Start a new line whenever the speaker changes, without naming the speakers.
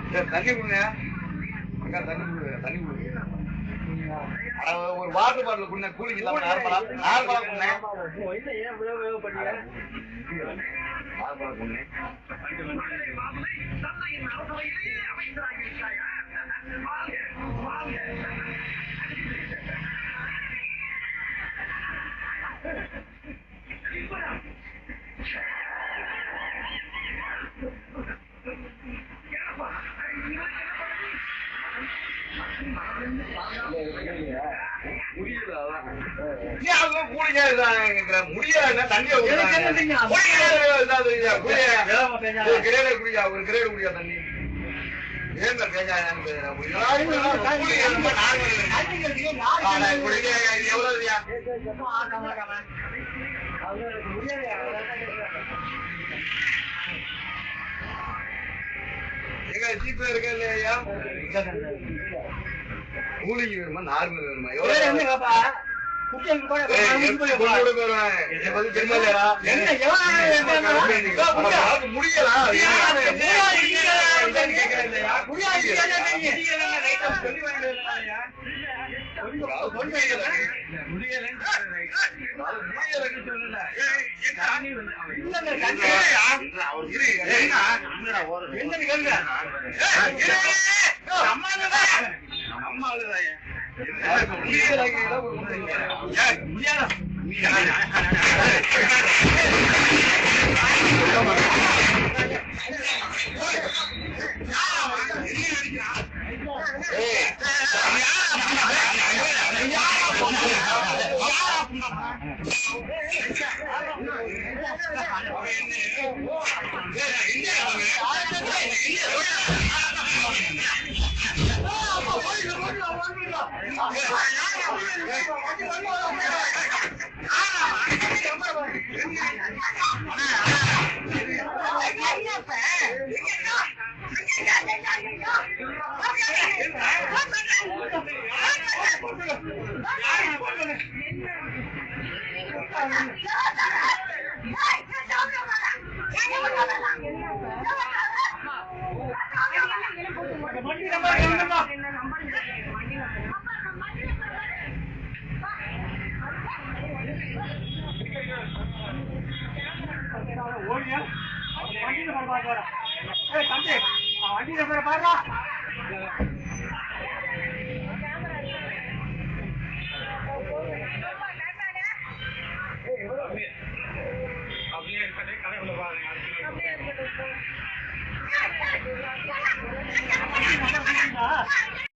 தண்ணி கொடுங்க அக்கா, தண்ணி கொடுங்க, தண்ணி கொடுங்க. ஒரு வாட்டர் பாட்டில் கொடுங்க, கூலிங் இல்லாம நார்மலா கொடுங்க. நார்மலா கொடுங்க. முடியாது தண்ணி ஒரு கிரேடு குடியா தண்ணி எங்க ஜீப்ல இருக்க இல்லையா? கூலிங் வேணுமா நார்மல் வேணுமா?